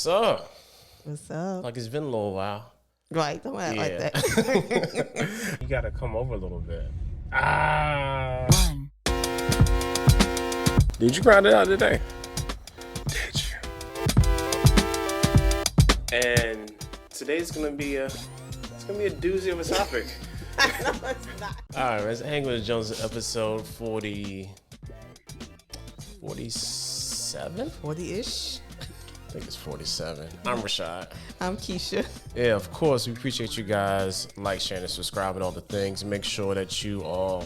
What's up? What's up? Like it's been a little while. Right, don't act like Yeah. that. You gotta come over a little bit. Did you grind it out today? Did you? And today's gonna be a doozy of a topic. No, it's not. All right, let's hang with Jones episode 47? 40-ish. I think it's 47. I'm Rashad. I'm Kesha. Yeah, of course, we appreciate you guys. Like, sharing, and subscribing, all the things. Make sure that you all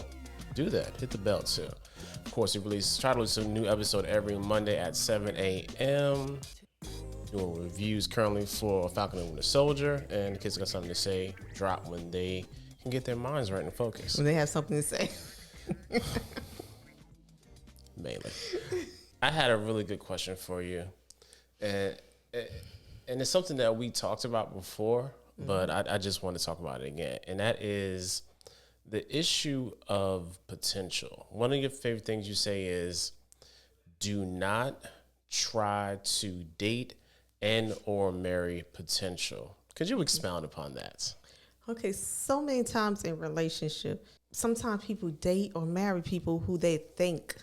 do that. Hit the bell, too. Of course, we try to release a new episode every Monday at 7 a.m. Doing reviews currently for Falcon and Winter Soldier. And the kids got something to say, drop when they can get their minds right and focused. When they have something to say. Mainly. I had a really good question for you. And it's something that we talked about before, but I just want to talk about it again. And that is the issue of potential. One of your favorite things you say is, do not try to date and or marry potential. Could you expound upon that? Okay, so many times in relationship, sometimes people date or marry people who they think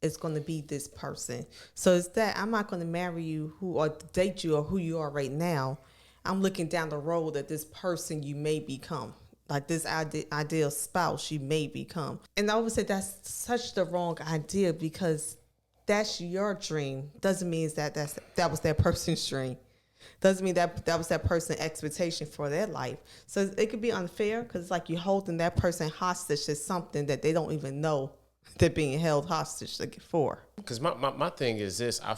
is going to be this person. So it's that I'm not going to marry you or date you or who you are right now. I'm looking down the road at this person you may become, like this ideal spouse you may become. And I always say that's such the wrong idea, because that's your dream. Doesn't mean that was that person's dream. Doesn't mean that was that person's expectation for their life. So it could be unfair, because it's like you're holding that person hostage to something that they don't even know they're being held hostage for. Because my thing is this, I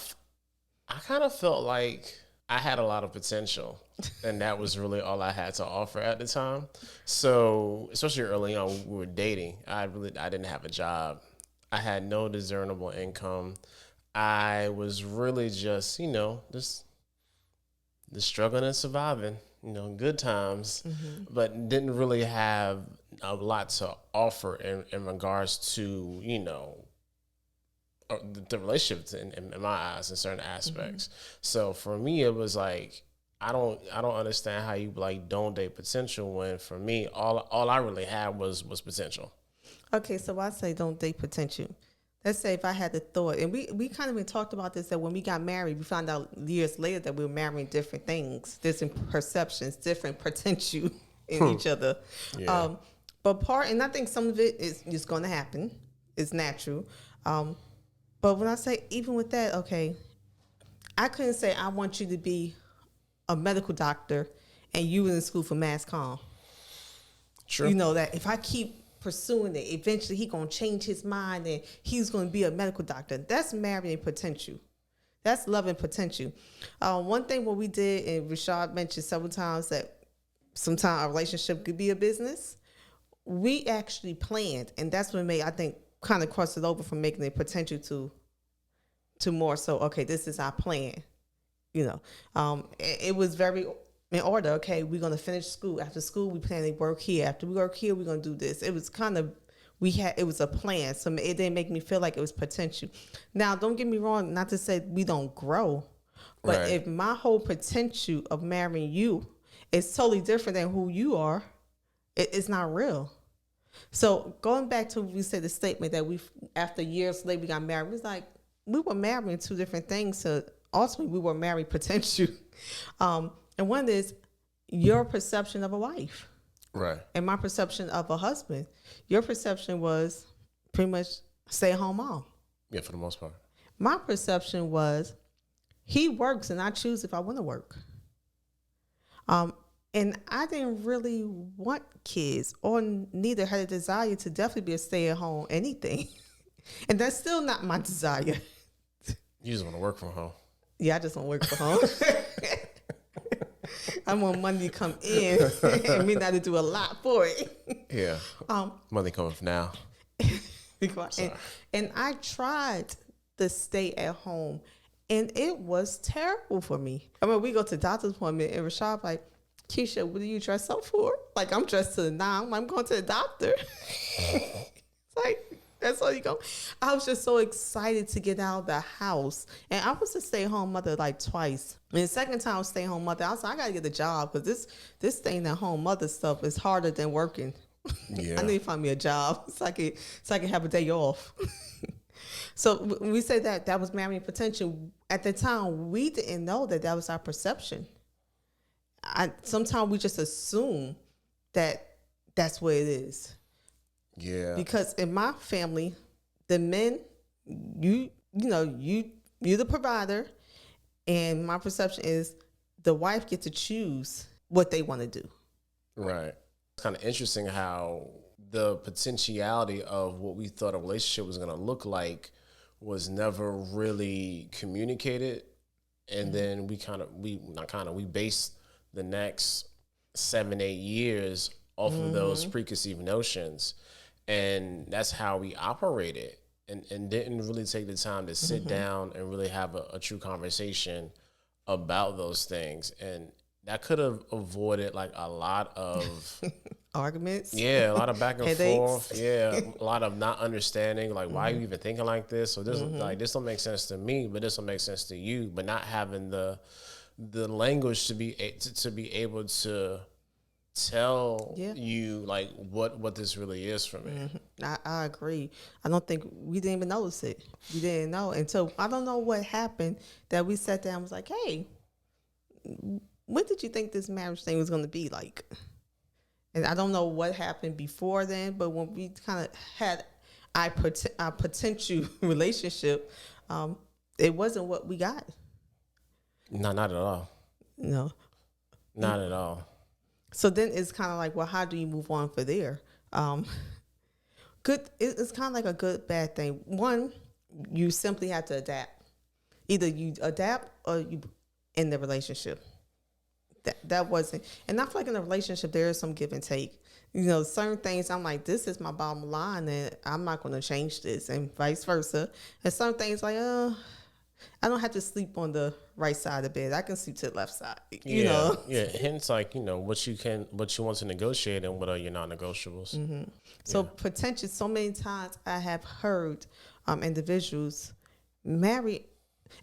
kind of felt like I had a lot of potential, and that was really all I had to offer at the time. So especially early on, when we were dating, I didn't have a job. I had no discernible income. I was really just, just struggling and surviving, good times, but didn't really have a lot to offer in regards to, the relationships in my eyes in certain aspects. So for me, it was like, I don't understand how you don't date potential, when for me, all I really had was potential. Okay, so I say don't date potential. Let's say if I had the thought, and we kind of been talked about this, that when we got married, we found out years later that we were marrying different things, different perceptions, different potential in each other. Yeah. And I think some of it is going to happen. It's natural. But when I say, even with that, okay, I couldn't say I want you to be a medical doctor and you in school for mass comm. True. That if I keep pursuing it, eventually he gonna change his mind and he's gonna be a medical doctor. That's marrying potential. That's loving potential. One thing what we did, and Rashad mentioned several times, that sometimes a relationship could be a business. We actually planned, and that's what made, I think, kind of crossed it over from making it potential to more so, okay, this is our plan. It was very in order. Okay, we're going to finish school. After school, we plan to work here. After we work here, we're going to do this. It was kind of, it was a plan. So it didn't make me feel like it was potential. Now, don't get me wrong, not to say we don't grow, but Right. if my whole potential of marrying you is totally different than who you are, it's not real. So going back to, we said the statement that after years later we got married, it was like we were marrying two different things. So ultimately we were married potential. And one is your perception of a wife. Right. And my perception of a husband. Your perception was pretty much stay-at-home mom. Yeah, for the most part. My perception was he works and I choose if I want to work. And I didn't really want kids, or neither had a desire to definitely be a stay-at-home anything. And that's still not my desire. You just want to work from home. Yeah, I just want to work from home. I want money to come in and me not to do a lot for it. Yeah. Money coming from now. And I tried to stay at home, and it was terrible for me. I mean, we go to doctor's appointment, and Rashad like, Kesha, what do you dress up for? Like, I'm dressed to the nine. I'm going to the doctor. It's like, That's all you go. I was just so excited to get out of the house. And I was a stay-at-home mother like twice. And the second time I was stay-at-home mother, I was like, I got to get a job because this staying-at-home mother stuff is harder than working. Yeah. I need to find me a job so I can have a day off. So when we say that was marrying potential, at the time, we didn't know that was our perception. Sometimes we just assume that that's what it is. Yeah. Because in my family, the men, you're the provider, and my perception is the wife gets to choose what they want to do. Right. It's kind of interesting how the potentiality of what we thought a relationship was going to look like was never really communicated. And then we based the next 7-8 years off of those preconceived notions. And that's how we operated and didn't really take the time to sit down and really have a true conversation about those things. And that could have avoided like a lot of arguments. Yeah, a lot of back and Headaches. forth. Yeah, a lot of not understanding, like why are you even thinking like this? So this this don't make sense to me, but this don't make sense to you. But not having the language to be able to tell you like what this really is for me. I agree. I don't think we didn't even notice it. We didn't know until I don't know what happened that we sat down and was like, hey, what did you think this marriage thing was going to be like? And I don't know what happened before then, but when we kind of had our potential relationship, it wasn't what we got. No, not at all. No. Not at all. So then it's kind of like, well, how do you move on from there? It's kind of like a good, bad thing. One, you simply have to adapt. Either you adapt or you end the relationship. That wasn't, and I feel like in a relationship there is some give and take. You know, certain things I'm like, this is my bottom line, and I'm not going to change this, and vice versa. And some things like, I don't have to sleep on the right side of the bed. I can sleep to the left side. You know. Yeah. Hence, like what you want to negotiate and what are your non-negotiables. Mm-hmm. So potentially, so many times I have heard individuals marry,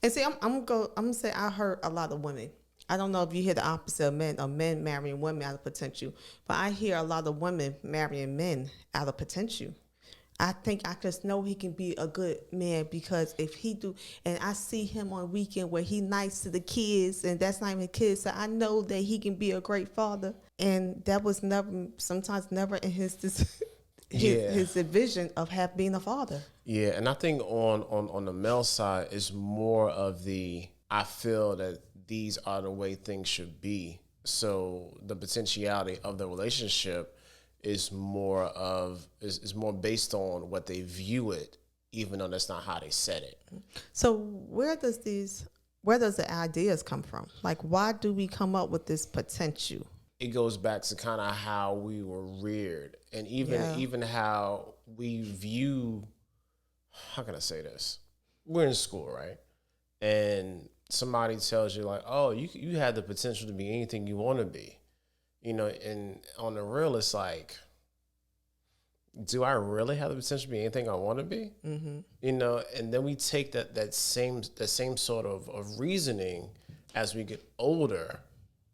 and see, I'm gonna say I heard a lot of women. I don't know if you hear the opposite of men marrying women out of potential, but I hear a lot of women marrying men out of potential. I think I just know he can be a good man because if he do, and I see him on weekend where he nice to the kids, and that's not even kids, so I know that he can be a great father. And that was sometimes never in his vision of being a father. Yeah, and I think on the male side is more of I feel that these are the way things should be. So the potentiality of the relationship is more based on what they view it, even though that's not how they said it. So where does the ideas come from? Like, why do we come up with this potential? It goes back to kind of how we were reared, and even how we view. How can I say this? We're in school, right? And somebody tells you like, oh, you have the potential to be anything you want to be, and on the real, it's like, do I really have the potential to be anything I want to be? Mm-hmm. And then we take that same sort of reasoning as we get older,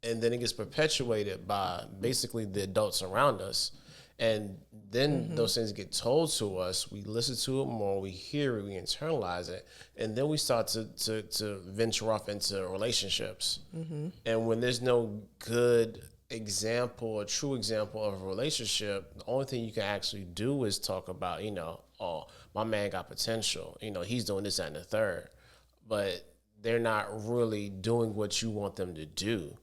and then it gets perpetuated by basically the adults around us. And then those things get told to us. We listen to it more. We hear it. We internalize it, and then we start to venture off into relationships. Mm-hmm. And when there's no good example, a true example of a relationship, the only thing you can actually do is talk about, oh, my man got potential. He's doing this, that, and the third, but they're not really doing what you want them to do.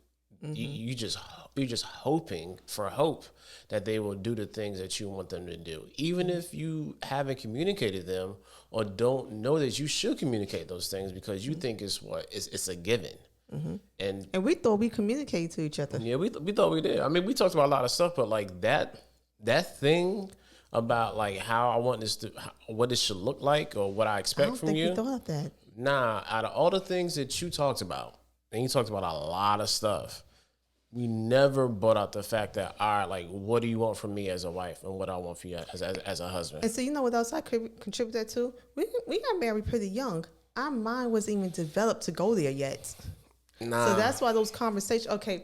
Mm-hmm. You're just hoping for hope that they will do the things that you want them to do, even if you haven't communicated them or don't know that you should communicate those things because you think it's a given. Mm-hmm. And we thought we communicated to each other. Yeah, we thought we did. I mean, we talked about a lot of stuff, but like that thing about like how I want what this should look like or what I expect from you. I don't think we thought that. Nah, out of all the things that you talked about, and you talked about a lot of stuff, we never brought out the fact that, all right, like, what do you want from me as a wife, and what I want for you as a husband. And so you know what else I could contribute that to? We got married pretty young. Our mind wasn't even developed to go there yet. Nah. So that's why those conversations. Okay,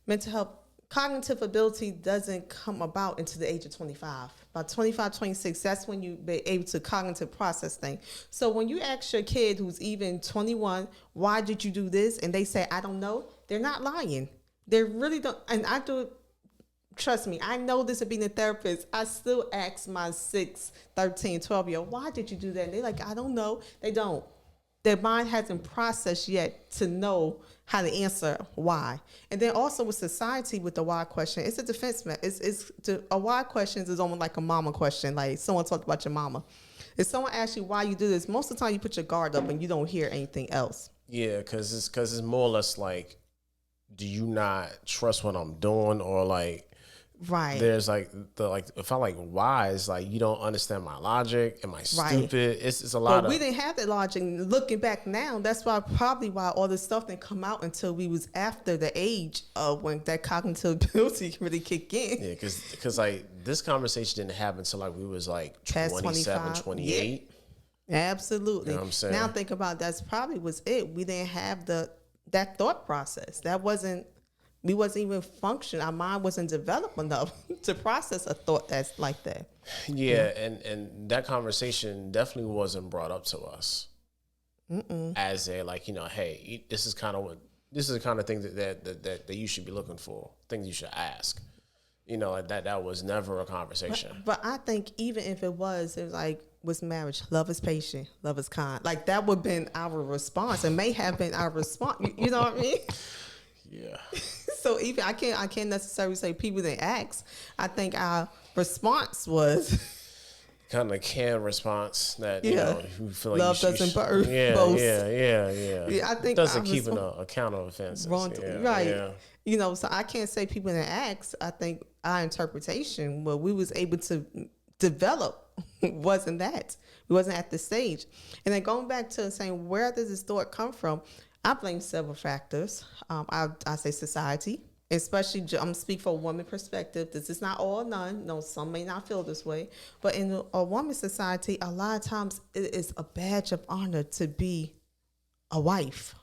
mental health, cognitive ability doesn't come about until the age of 25. About 25, 26, that's when you be able to cognitive process things. So when you ask your kid who's even 21, why did you do this? And they say, I don't know. They're not lying. They really don't. And I do, trust me, I know this of being a therapist. I still ask my 6, 13, 12-year-old, why did you do that? And they're like, I don't know. They don't. Their mind hasn't processed yet to know how to answer why. And then also with society, with the why question, it's a defense. A why question is almost like a mama question. Like someone talked about your mama. If someone asks you why you do this, most of the time you put your guard up and you don't hear anything else. Yeah, because it's more or less like, do you not trust what I'm doing, or like, right? There's like if I like why, it's like you don't understand my logic. Am I stupid? Right. It's a lot. But we didn't have that logic. Looking back now, that's why all this stuff didn't come out until we was after the age of when that cognitive ability really kicked in. Yeah, because like this conversation didn't happen until like we was like 27, 28. Yeah. Absolutely. You know what I'm saying? Now think about that's probably was it. We didn't have that thought process. We wasn't even functioning. Our mind wasn't developed enough to process a thought that's like that. Yeah, and that conversation definitely wasn't brought up to us. As a like, hey, this is the kind of thing that you should be looking for, things you should ask. Like that was never a conversation. But I think even if it was like, was marriage, love is patient, love is kind. Like that would have been our response. It may have been our response. You know what I mean? Yeah. So even I can't necessarily say people didn't ask. I think our response was kind of canned response that you feel like love doesn't burn. Yeah. I think it doesn't keep an account of offenses. Right. Yeah. So I can't say people didn't ask. I think our interpretation, what we was able to develop wasn't that. We wasn't at the stage. And then going back to saying, where does this thought come from? I blame several factors. I say society, especially I'm speak for a woman perspective. This is not all none. No, some may not feel this way. But in a woman society, a lot of times it is a badge of honor to be a wife.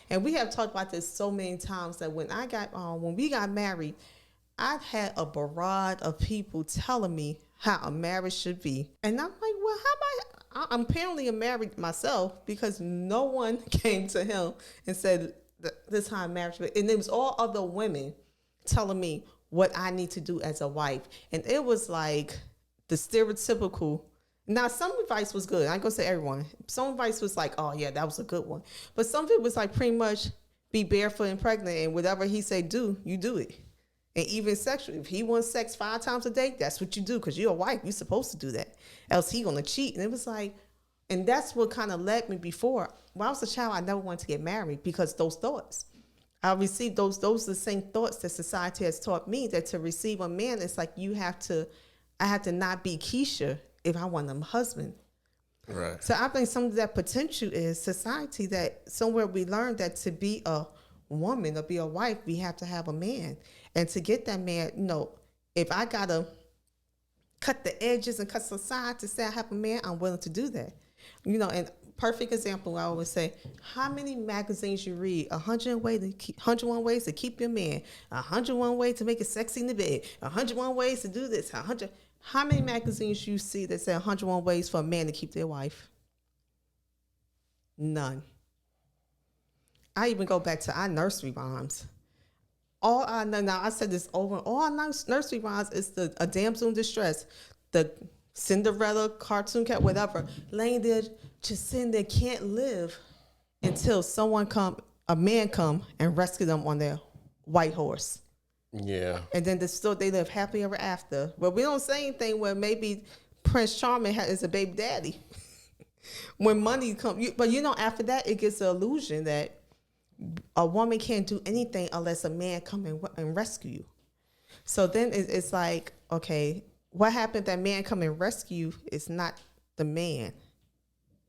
And we have talked about this so many times that when we got married, I had a barrage of people telling me how a marriage should be. And I'm like, well, I'm apparently married myself because no one came to him and said, this is how marriage should be. And it was all other women telling me what I need to do as a wife. And it was like the stereotypical. Now, some advice was good. I ain't gonna say everyone. Some advice was like, oh yeah, that was a good one. But some of it was like pretty much be barefoot and pregnant, and whatever he say do, you do it. And even sexually, if he wants sex 5 times a day, that's what you do because you're a wife. You're supposed to do that. Else he gonna cheat. And it was like, and that's what kind of led me before. When I was a child, I never wanted to get married because those thoughts. I received those are the same thoughts that society has taught me, that to receive a man, it's like I have to not be Kesha if I want a husband. Right. So I think some of that potential is society, that somewhere we learned that to be a woman or be a wife, we have to have a man. And to get that man, if I got to cut the edges and cut the sides to say I have a man, I'm willing to do that. And perfect example, I always say, how many magazines you read? 101 ways to keep your man, 101 ways to make it sexy in the bed, 101 ways to do this, 100. How many magazines you see that say 101 ways for a man to keep their wife? None. I even go back to our nursery rhymes. Now I said this over, all our nursery rhymes is a damsel in distress, the Cinderella cartoon cat, whatever, laying there, just sitting there, can't live until a man come and rescue them on their white horse. Yeah. And then they live happily ever after. But we don't say anything where maybe Prince Charming is a baby daddy. When money comes, but after that, it gets the illusion that a woman can't do anything unless a man come and rescue you. So then it's like, okay, what happened if that man come and rescue you is not the man?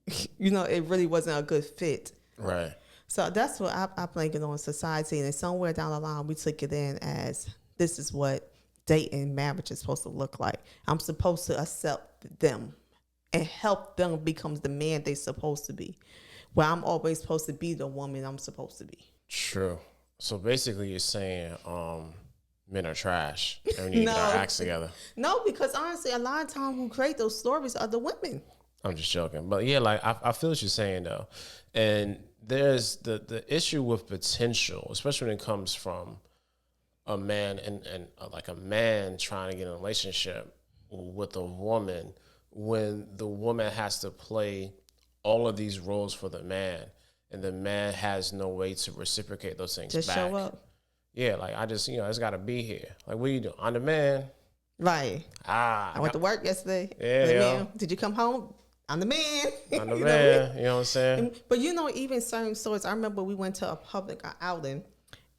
It really wasn't a good fit. Right. So that's what I blame it on society. And somewhere down the line, we took it in as this is what dating and marriage is supposed to look like. I'm supposed to accept them and help them become the man they're supposed to be. Where I'm always supposed to be the woman I'm supposed to be. True. So basically, you're saying men are trash and we need to get our acts together. No, because honestly, a lot of times who create those stories are the women. I'm just joking, but yeah, like I feel what you're saying though, and there's the issue with potential, especially when it comes from a man and like a man trying to get in a relationship with a woman, when the woman has to play all of these roles for the man, and the man has no way to reciprocate those things Just back. show up. Yeah, like I just, I just got to be here. Like, what you doing? I'm the man. Right. I went to work yesterday. Yeah. Did you come home? I'm the man. I'm the man. You know what I'm saying? But even certain stores, I remember we went to a public outing,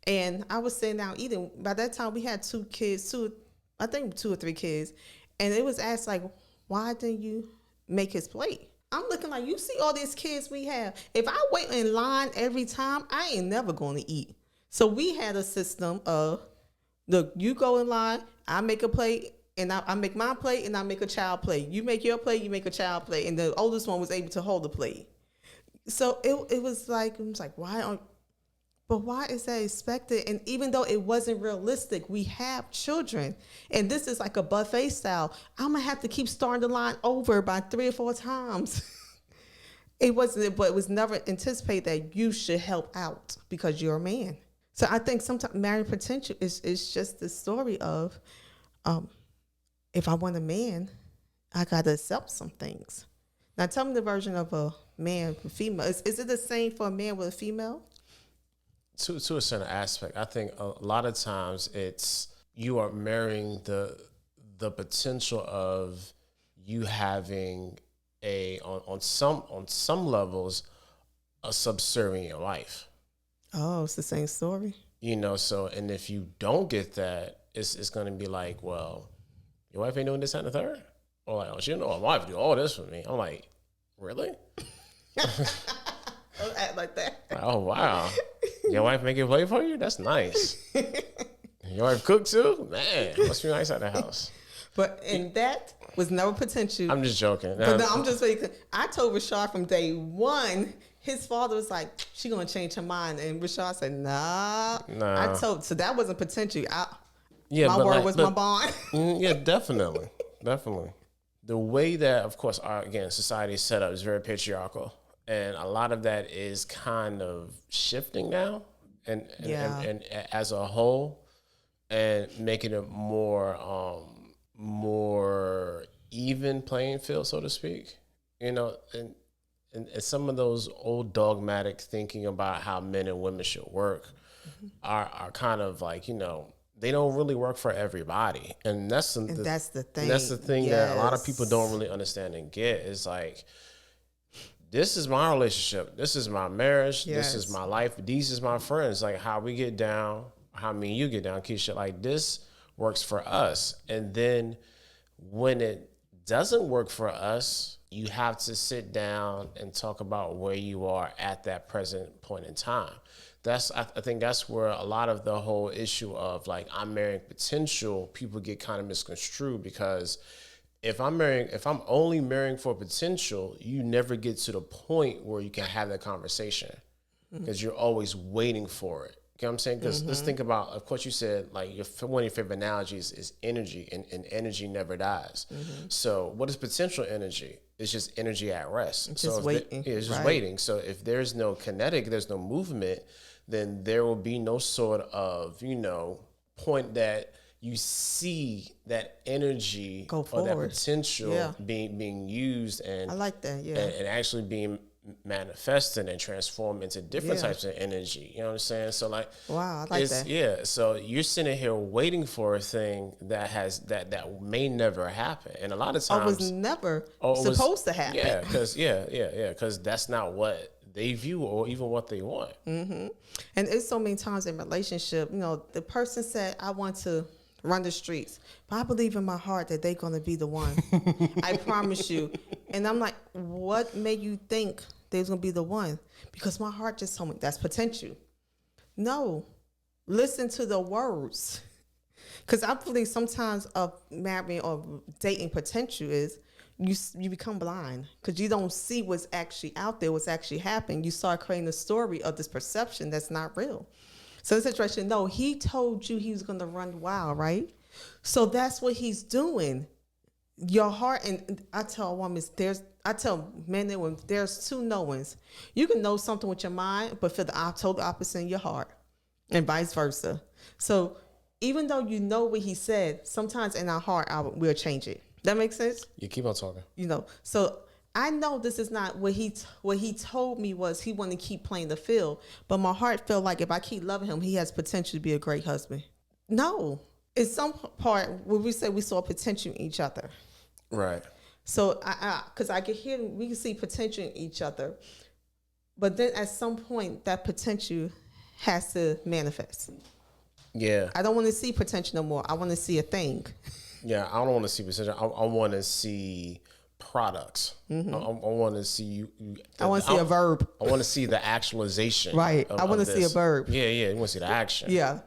and I was sitting down eating. By that time, we had two or three kids, and it was asked like, why didn't you make his plate? I'm looking like, you see all these kids we have. If I wait in line every time, I ain't never going to eat. So we had a system of, look, you go in line, I make a plate, and I make my plate, and I make a child plate. You make your plate, you make a child plate, and the oldest one was able to hold the plate. So it was like, why is that expected? And even though it wasn't realistic, we have children, and this is like a buffet style. I'm gonna have to keep starting the line over by 3 or 4 times. It was never anticipated that you should help out because you're a man. So I think sometimes marriage potential is just the story of, if I want a man, I got to accept some things. Now tell me the version of a man with female. Is it the same for a man with a female? To a certain aspect, I think a lot of times it's you are marrying the potential of you having on some levels a subservient life. Oh, it's the same story. So, and if you don't get that, it's going to be like, well, your wife ain't doing this, that, and the third? Or like, oh, she don't know my wife do all this for me. I'm like, really? Don't act like that. Oh, wow. Your wife make it play for you? That's nice. Your wife cook too? Man, must be nice at the house. And that was never potential. I'm just joking. But no, I'm just saying, I told Rashad from day one, his father was like, she going to change her mind. And Rashad said, nah. So that wasn't potential. My word was my bond. Yeah, definitely. Definitely. The way that, of course, society is set up is very patriarchal. And a lot of that is kind of shifting now and as a whole, and making it more even playing field, so to speak. And some of those old dogmatic thinking about how men and women should work are kind of like, they don't really work for everybody. And that's the thing. That's the thing that a lot of people don't really understand and get is like, this is my relationship. This is my marriage. Yes. This is my life. These is my friends. Like how we get down, how me and you get down, Kesha. Like this works for us. And then when it doesn't work for us, you have to sit down and talk about where you are at that present point in time. I think that's where a lot of the whole issue of like I'm marrying potential, people get kind of misconstrued because if I'm only marrying for potential, you never get to the point where you can have that conversation because you're always waiting for it. You know what I'm saying? Because let's think about, of course, you said like one of your favorite analogies is energy, and energy never dies. So what is potential energy? It's just energy at rest. It's just waiting. It's just waiting. So if there's no kinetic, there's no movement, then there will be no sort of, point that you see that energy or that potential being used and I like that, and actually being manifested and transformed into different types of energy. You know what I'm saying? So like, wow, I like that. Yeah. So you're sitting here waiting for a thing that may never happen, and a lot of times was never supposed to happen. Yeah, because that's not what they view or even what they want. And it's so many times in relationship, the person said, I want to run the streets, but I believe in my heart that they're going to be the one. I promise you. And I'm like, what made you think they was gonna be the one because my heart just told me that's potential. No, listen to the words. Because I believe sometimes of marrying or dating potential is you become blind because you don't see what's actually out there, what's actually happening. You start creating a story of this perception that's not real. So in this situation, no, he told you he was going to run wild, right? So that's what he's doing. Your heart, and I tell women, I tell men and women, there's two knowings. You can know something with your mind, but feel the total opposite in your heart, and vice versa. So even though you know what he said, sometimes in our heart, we'll change it. That makes sense? You keep on talking. You know, so I know this is not what he told me was he wanted to keep playing the field, but my heart felt like if I keep loving him, he has potential to be a great husband. No, in some part where we say we saw potential in each other. Right. So because I can hear, we can see potential in each other, but then at some point that potential has to manifest. Yeah. I don't want to see potential no more. I want to see a thing. Yeah, I don't want to see potential. I want to see products. Mm-hmm. I want to see you. I want to see a verb. I want to see the actualization. Right. I want to see a verb. Yeah. You want to see the action. Yeah.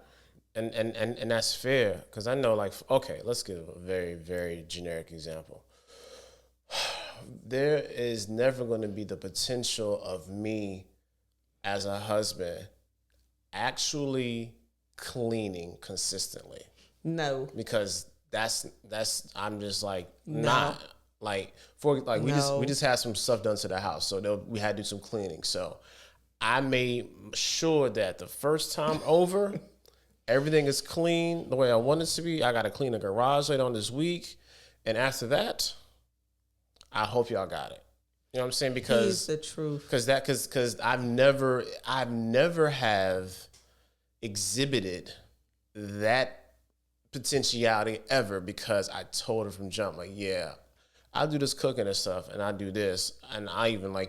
And that's fair because I know, like, okay, let's give a very, very generic example. There is never going to be the potential of me as a husband actually cleaning consistently. No. Because that's I'm just like not like for like we just had some stuff done to the house, so we had to do some cleaning. So I made sure that the first time over, everything is clean the way I want it to be. I got to clean the garage later on this week, and after that, I hope y'all got it. You know what I'm saying? Because he's the truth. Because I've never have exhibited that potentiality ever because I told her from jump, like, yeah, I do this cooking and stuff, and I do this, and I even I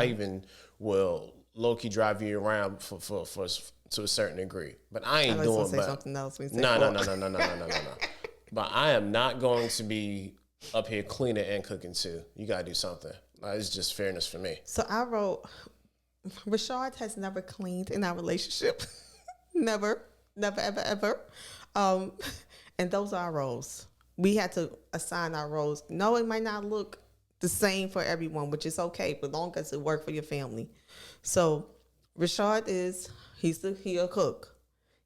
even will low key drive you around for to a certain degree, but I ain't doing. Say something else. No. But I am not going to be up here cleaning and cooking too. You gotta do something. It's just fairness for me. So I wrote, Rashad has never cleaned in our relationship. Never, ever. And those are our roles. We had to assign our roles. No, it might not look the same for everyone, which is okay, but long as it works for your family. So Rashad he a cook.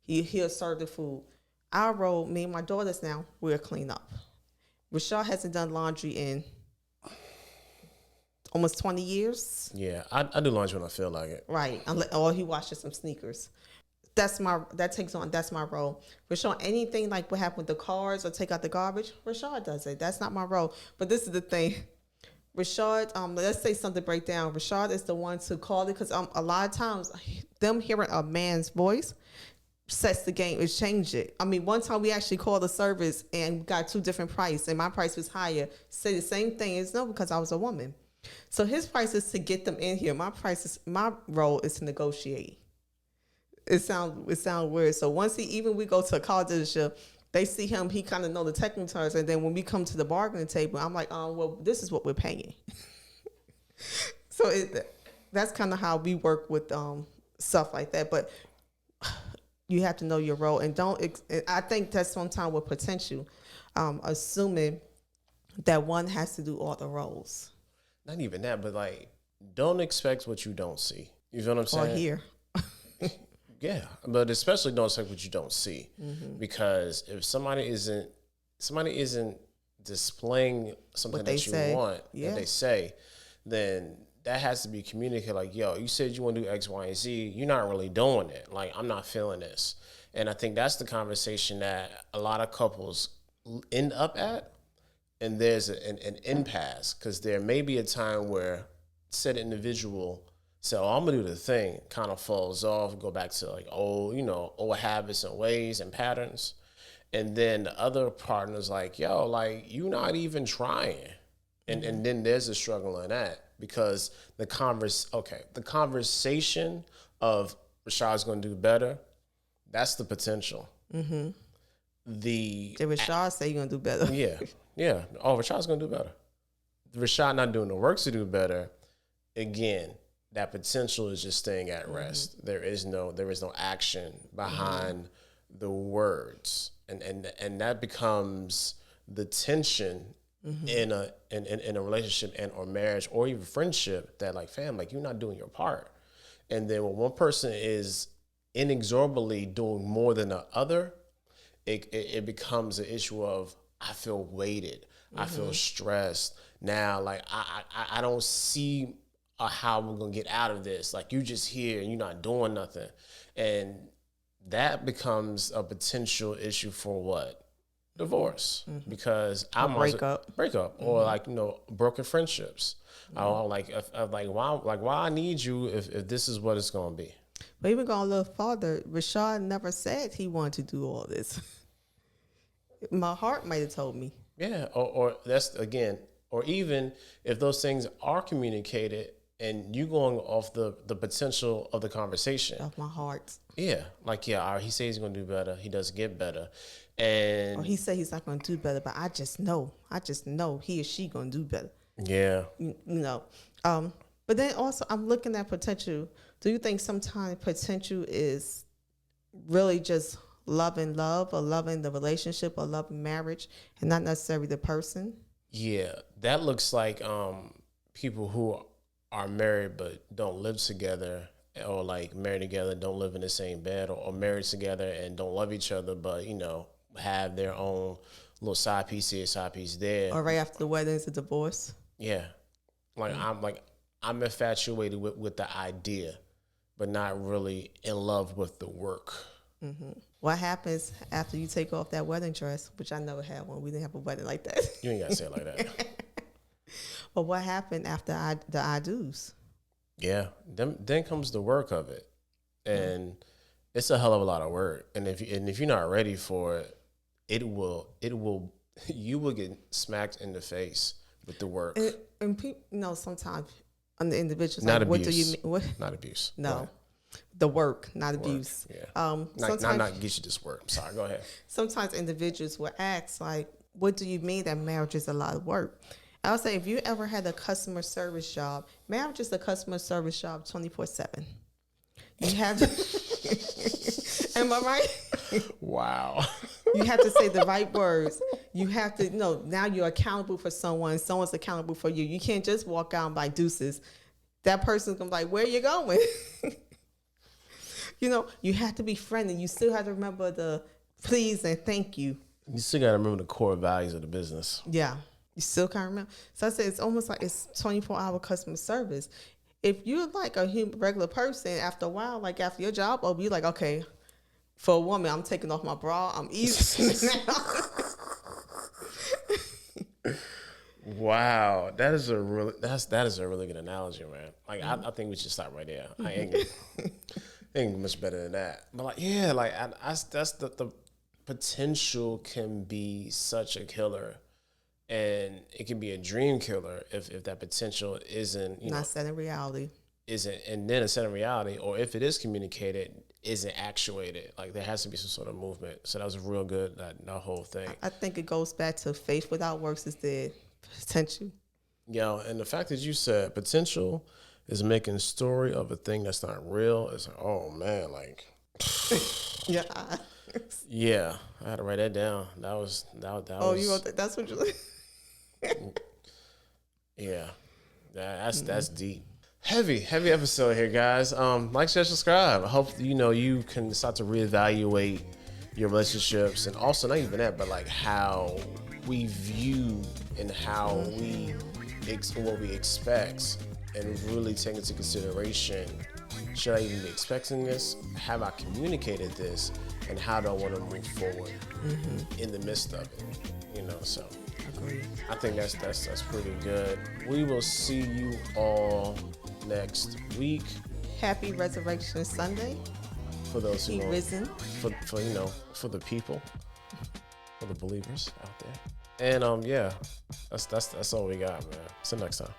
He'll serve the food. Our role, me and my daughters now, we'll clean up. Rashad hasn't done laundry in almost 20 years. Yeah, I do laundry when I feel like it. Right. Or he washes some sneakers. That's my role. Rashad, anything like what happened with the cars or take out the garbage, Rashad does it. That's not my role. But this is the thing. Rashad, let's say something break down. Rashad is the one to call it because a lot of times them hearing a man's voice sets the game, it changed it. I mean, one time we actually called the service and got two different prices, and my price was higher. Say the same thing. It's no, because I was a woman. So his price is to get them in here. My role is to negotiate. It sounds weird. So once we go to a car dealership, they see him, he kind of know the technical terms, and then when we come to the bargaining table, I'm like, well, this is what we're paying. So that's kind of how we work with stuff like that. But you have to know your role, and I think that's sometimes with potential, assuming that one has to do all the roles. Not even that, but like, don't expect what you don't see. You feel what I'm saying? Or hear. Yeah, but especially don't expect what you don't see, because if somebody isn't displaying something that you want, that they say, then that has to be communicated. Like, yo, you said you want to do X, Y, and Z. You're not really doing it. Like, I'm not feeling this. And I think that's the conversation that a lot of couples end up at. And there's an impasse, because there may be a time where said individual say, oh, I'm going to do the thing, kind of falls off, go back to like old habits and ways and patterns. And then the other partner's like, yo, like, you not even trying. And then there's a struggle in that, because the conversation of Rashad's going to do better, that's the potential. Mm-hmm. Did Rashad say you're going to do better? Yeah. Oh, Rashad's going to do better. Rashad not doing the work to do better, again, that potential is just staying at rest. There is no action behind the words, and that becomes the tension in a relationship and or marriage or even friendship, that like, fam, like, you're not doing your part. And then when one person is inexorably doing more than the other, it becomes an issue of, I feel weighted, I feel stressed. Now, like, I don't see how we're gonna get out of this. Like, you just here and you're not doing nothing, and that becomes a potential issue for what? Divorce. Because I'm breakup, or like, broken friendships. I don't like why I need you if this is what it's gonna be. But even going a little farther, Rashad never said he wanted to do all this. My heart might have told me. Yeah, or that's, again, or even if those things are communicated and you going off the potential of the conversation. Of my heart. Yeah, like, yeah, all right, he says he's going to do better. He does get better. And or he said he's not going to do better, but I just know he or she going to do better. Yeah. But then also I'm looking at potential. Do you think sometimes potential is really just loving love, or loving the relationship, or loving marriage, and not necessarily the person? Yeah, that looks like people who are married but don't live together, or like married together, don't live in the same bed, or married together and don't love each other, but have their own little side piece here, side piece there. Or right after the wedding is a divorce. Yeah, I'm infatuated with the idea, but not really in love with the work. What happens after you take off that wedding dress, which I never had one. We didn't have a wedding like that. You ain't got to say it like that. But what happened after the I do's? Yeah, then comes the work of it, and it's a hell of a lot of work. And if you're not ready for it, you will get smacked in the face with the work. And people, sometimes on the individuals, not like, abuse. What do you mean? What? Not abuse. No. The work, not abuse. Yeah. Not get you this work. I'm sorry. Go ahead. Sometimes individuals will ask, like, what do you mean that marriage is a lot of work? I would say, if you ever had a customer service job, marriage is a customer service job 24/7. You have to, am I right? Wow. You have to say the right words. You have to, now you're accountable for someone. Someone's accountable for you. You can't just walk out and buy deuces. That person's going to be like, where are you going? You have to be friendly. You still have to remember the please and thank you. You still got to remember the core values of the business. Yeah. You still can't remember. So I say it's almost like it's 24-hour customer service. If you're like a regular person, after a while, like after your job over, you're like, okay, for a woman, I'm taking off my bra. I'm easy now. Wow, that is a really good analogy, man. Like, I think we should stop right there. I ain't much better than that. But like, yeah, like that's the potential can be such a killer, and it can be a dream killer if that potential isn't not set in reality. And then it's set in reality, or if it is communicated, isn't actuated. Like, there has to be some sort of movement. So that was real good. That whole thing. I think it goes back to faith without works is dead. Potential. And the fact that you said potential is making a story of a thing that's not real is like, oh man, like, yeah. Yeah, I had to write that down. That was. Oh, you wrote that? That's what you. Yeah, that's deep. Heavy episode here, guys. Like, share, subscribe. I hope you can start to reevaluate your relationships, and also not even that, but like how we view and how what we expect, and really take into consideration, should I even be expecting this? Have I communicated this? And how do I want to move forward in the midst of it? So Agreed. I think that's pretty good. We will see you all next week. Happy Resurrection Sunday. For those who know, risen. For the people, for the believers out there. And that's all we got, man. See you next time.